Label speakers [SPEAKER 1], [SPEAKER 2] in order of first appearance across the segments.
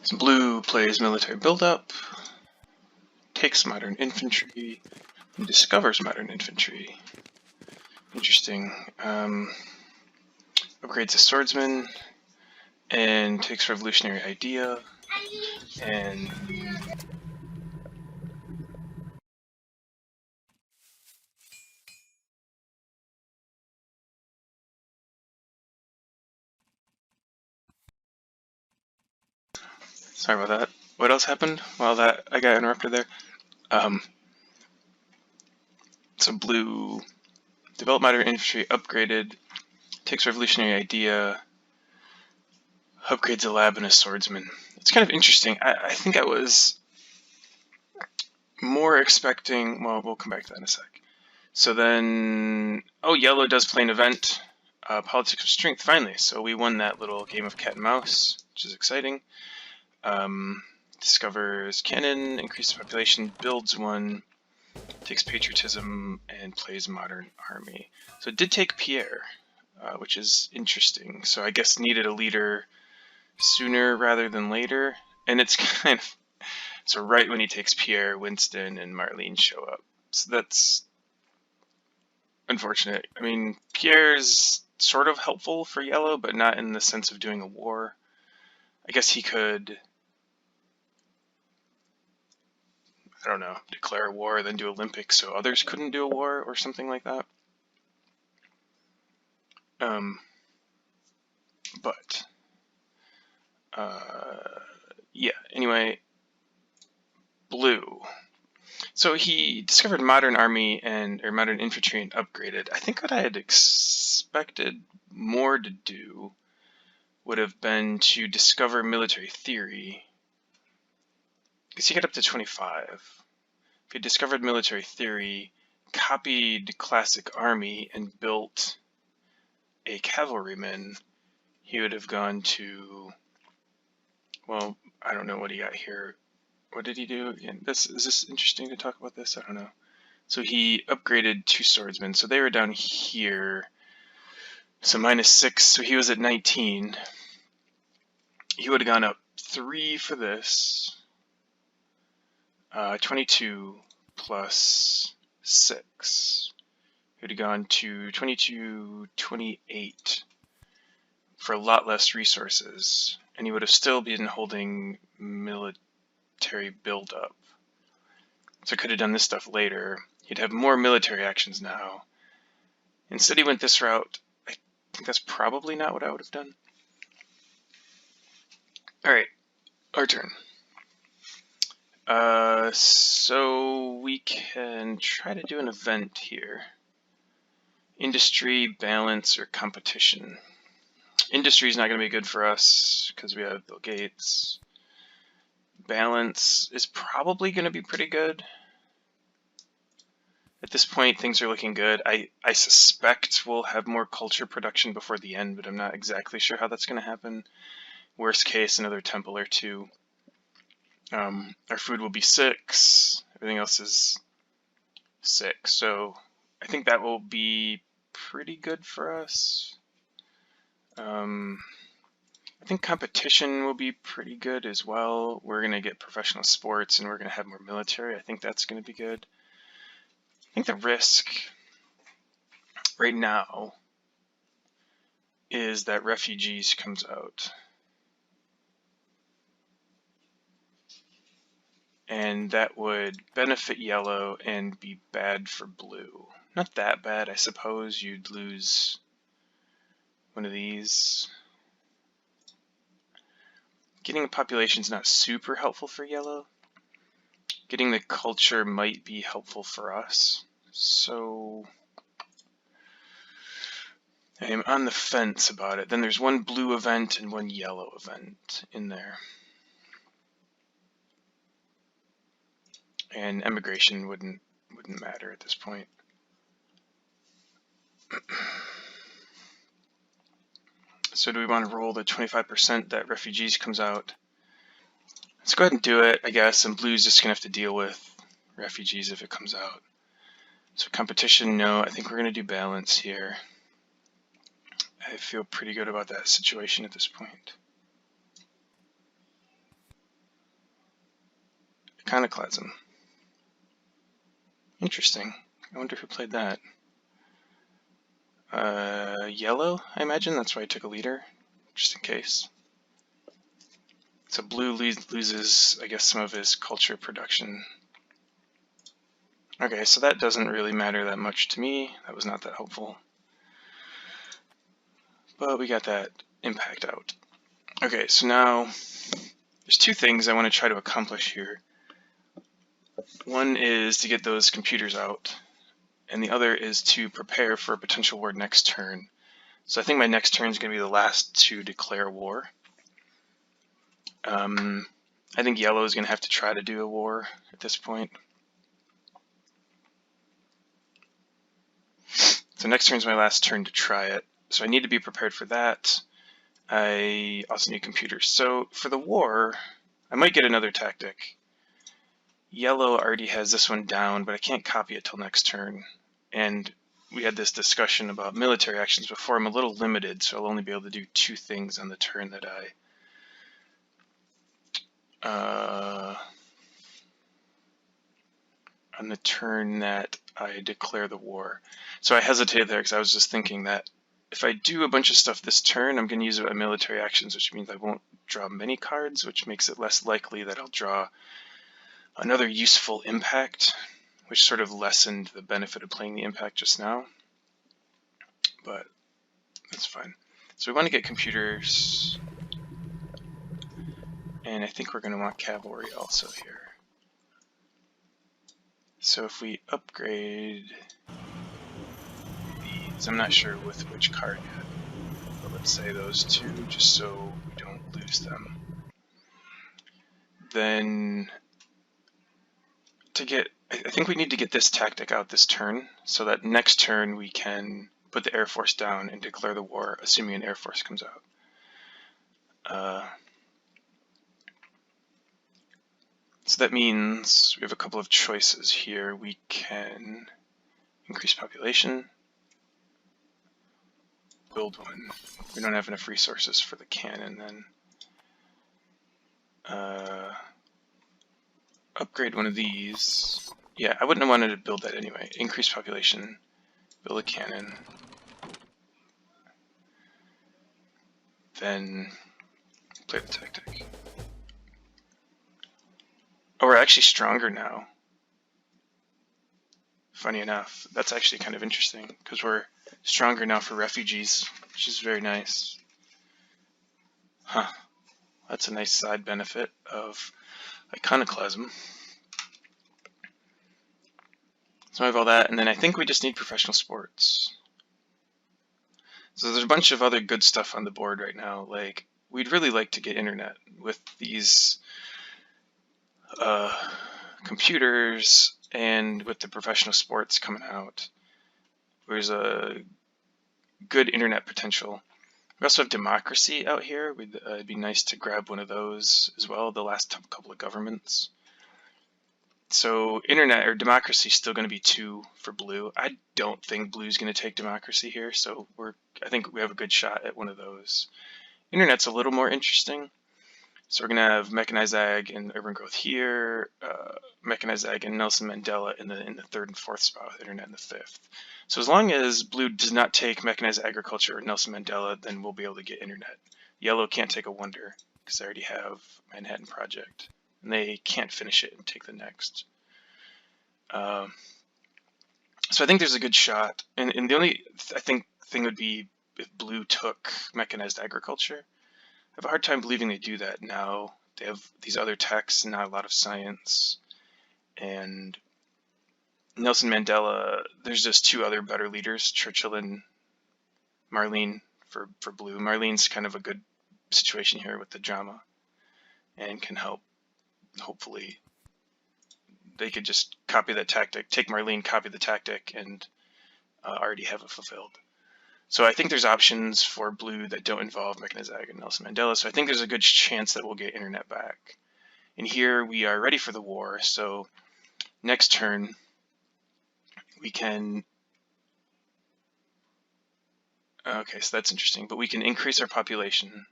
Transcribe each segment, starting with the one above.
[SPEAKER 1] So blue plays military buildup, takes modern infantry, and discovers modern infantry. Interesting. Upgrades a swordsman, and takes revolutionary idea, and sorry about that. What else happened while that I got interrupted there? So blue developed modern infantry, upgraded, takes revolutionary idea, upgrades a lab and a swordsman. It's kind of interesting. I think I was more expecting, well, we'll come back to that in a sec. So then, oh, yellow does play an event, politics of strength, finally. So we won that little game of cat and mouse, which is exciting. Discovers cannon, increases population, builds one, takes patriotism, and plays modern army. So it did take Pierre, which is interesting. So I guess needed a leader sooner rather than later. And it's kind of, so right when he takes Pierre, Winston and Marlene show up. So that's unfortunate. I mean, Pierre's sort of helpful for yellow, but not in the sense of doing a war. I guess he could, I don't know, declare a war, then do Olympics so others couldn't do a war or something like that. But yeah, anyway, blue. So he discovered modern army or modern infantry and upgraded. I think what I had expected more to do would have been to discover military theory, because he got up to 25. If he discovered military theory, copied classic army, and built a cavalryman, he would have gone to, well, I don't know what he got here. What did he do again? Is this interesting to talk about this? I don't know. So he upgraded 2 swordsmen. So they were down here. So -6. So he was at 19. He would have gone up 3 for this. 22 plus 6. He would have gone to 22, 28 for a lot less resources. And he would have still been holding military buildup. So could have done this stuff later. He'd have more military actions now. Instead he went this route. I think that's probably not what I would have done. Alright, our turn. So we can try to do an event here. Industry, balance, or competition. Industry is not going to be good for us because we have Bill Gates. Balance is probably going to be pretty good. At this point, things are looking good. I suspect we'll have more culture production before the end, but I'm not exactly sure how that's going to happen. Worst case, another temple or 2. Our food will be 6. Everything else is 6. So I think that will be pretty good for us. I think competition will be pretty good as well. We're going to get professional sports and we're going to have more military. I think that's going to be good. I think the risk right now is that refugees comes out. And that would benefit yellow and be bad for blue. Not that bad, I suppose. You'd lose one of these. Getting a population is not super helpful for yellow. Getting the culture might be helpful for us. So I am on the fence about it. Then there's one blue event and one yellow event in there. And emigration wouldn't matter at this point. So do we want to roll the 25% that refugees comes out? Let's go ahead and do it, I guess, and blue's just going to have to deal with refugees if it comes out. So competition, no. I think we're going to do balance here. I feel pretty good about that situation at this point. Iconoclasm. Interesting. I wonder who played that. Yellow, I imagine. That's why I took a leader, just in case. So blue loses, I guess, some of his culture production. Okay, so that doesn't really matter that much to me. That was not that helpful. But we got that impact out. Okay, so now there's two things I want to try to accomplish here. One is to get those computers out, and the other is to prepare for a potential war next turn. So I think my next turn is going to be the last to declare war. I think yellow is going to have to try to do a war at this point. So next turn is my last turn to try it. So I need to be prepared for that. I also need computers. So for the war, I might get another tactic. Yellow already has this one down, but I can't copy it till next turn. And we had this discussion about military actions before. I'm a little limited, so I'll only be able to do two things on the turn that I declare the war. So I hesitated there because I was just thinking that if I do a bunch of stuff this turn, I'm going to use military actions, which means I won't draw many cards, which makes it less likely that I'll draw another useful impact, which sort of lessened the benefit of playing the impact just now. But that's fine. So we want to get computers, and I think we're going to want cavalry also here. So if we upgrade these, I'm not sure with which card yet, but let's say those two, just so we don't lose them. Then I think we need to get this tactic out this turn, so that next turn we can put the Air Force down and declare the war, assuming an Air Force comes out. So that means we have a couple of choices here. We can increase population, build one. We don't have enough resources for the cannon then. Upgrade one of these. Yeah, I wouldn't have wanted to build that anyway. Increase population, build a cannon. Then play the tactic. Oh, we're actually stronger now. Funny enough, that's actually kind of interesting because we're stronger now for refugees, which is very nice. Huh. That's a nice side benefit of iconoclasm. So I have all that, and then I think we just need professional sports. So there's a bunch of other good stuff on the board right now. Like, we'd really like to get internet with these computers and with the professional sports coming out. There's a good internet potential. We also have democracy out here. It'd be nice to grab one of those as well, the last couple of governments. So internet or democracy is still going to be 2 for blue. I don't think blue's going to take democracy here, so I think we have a good shot at one of those. Internet's a little more interesting. So we're going to have mechanized ag and urban growth here, mechanized ag and Nelson Mandela in the 3rd and 4th spot, with internet in the 5th. So as long as blue does not take mechanized agriculture or Nelson Mandela, then we'll be able to get internet. Yellow can't take a wonder because they already have Manhattan Project, and they can't finish it and take the next. So I think there's a good shot, and the only thing would be if blue took mechanized agriculture. I have a hard time believing they do that now. They have these other techs, not a lot of science. And Nelson Mandela, there's just 2 other better leaders, Churchill and Marlene for blue. Marlene's kind of a good situation here with the drama and can help. Hopefully they could just copy that tactic, take Marlene, copy the tactic, and already have it fulfilled. So I think there's options for blue that don't involve mechanized ag and Nelson Mandela. So I think there's a good chance that we'll get internet back. And here we are ready for the war. So next turn we can. Okay, so that's interesting. But we can increase our population.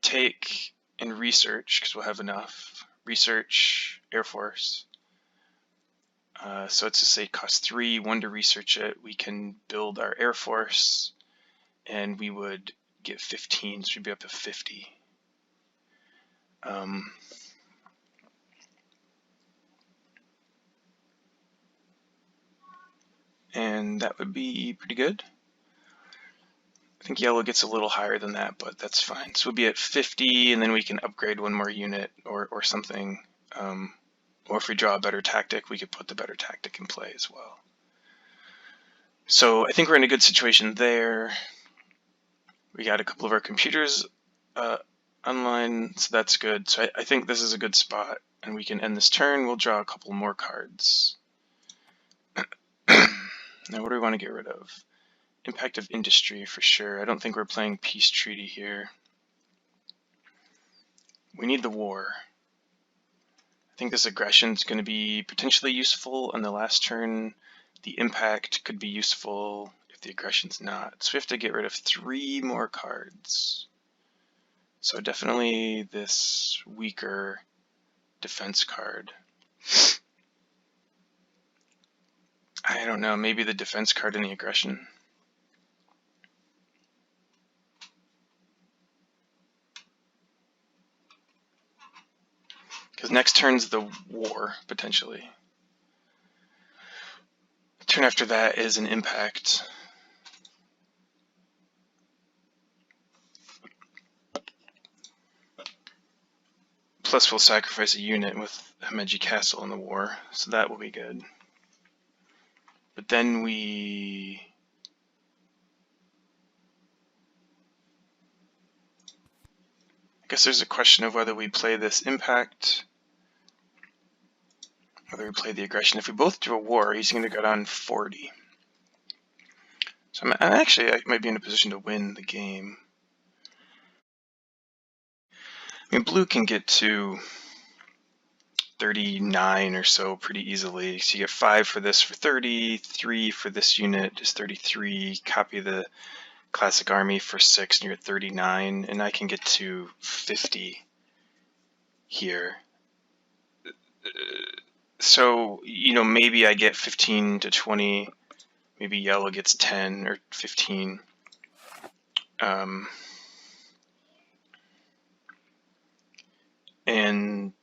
[SPEAKER 1] Take and research, because we'll have enough. Research, Air Force. So let's just say it costs 3, 1 to research it. We can build our Air Force, and we would get 15, so we'd be up to 50. And that would be pretty good. I think yellow gets a little higher than that, but that's fine. So we'll be at 50, and then we can upgrade 1 more unit or something. Or if we draw a better tactic, we could put the better tactic in play as well. So I think we're in a good situation there. We got a couple of our computers online, so that's good. So I think this is a good spot, and we can end this turn. We'll draw a couple more cards. Now, what do we want to get rid of? Impact of industry for sure. I don't think we're playing peace treaty here. We need the war. I think this aggression is going to be potentially useful on the last turn. The impact could be useful if the aggression's not. So we have to get rid of 3 more cards. So definitely this weaker defense card. I don't know, maybe the defense card and the aggression. Because next turn's the war, potentially. Turn after that is an impact. Plus we'll sacrifice a unit with Himeji Castle in the war, so that will be good. But then I guess there's a question of whether we play this impact, whether we play the aggression. If we both do a war, he's going to go down 40. So I might be in a position to win the game. I mean, blue can get to 39 or so pretty easily. So you get 5 for this for 30, 3 for this unit is 33, copy the classic army for 6 and you're at 39, and I can get to 50 here. So, maybe I get 15 to 20, maybe yellow gets 10 or 15. And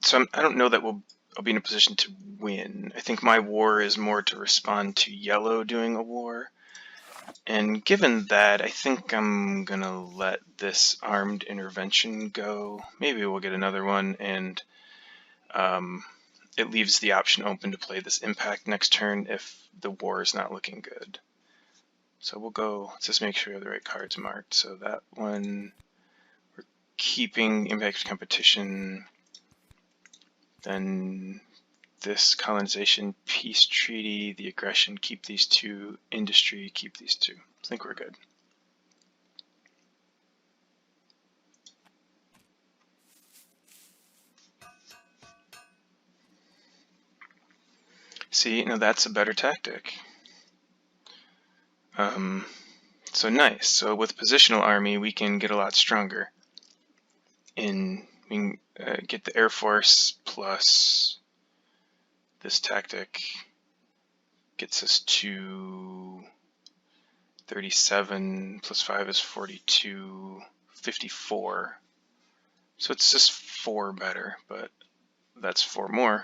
[SPEAKER 1] so I don't know that I'll be in a position to win. I think my war is more to respond to yellow doing a war. And given that, I think I'm going to let this armed intervention go. Maybe we'll get another one, and it leaves the option open to play this impact next turn if the war is not looking good. So we'll go, let's just make sure we have the right cards marked. So that one, we're keeping impact competition. Then this colonization, peace treaty, the aggression, keep these 2, industry, keep these 2. I think we're good. See, now that's a better tactic. So nice. So with positional army, we can get a lot stronger. We can get the Air Force plus this tactic gets us to 37 plus 5 is 42, 54. So it's just 4 better, but that's 4 more.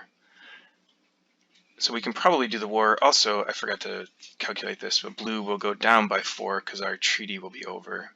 [SPEAKER 1] So we can probably do the war. Also, I forgot to calculate this, but blue will go down by 4 because our treaty will be over.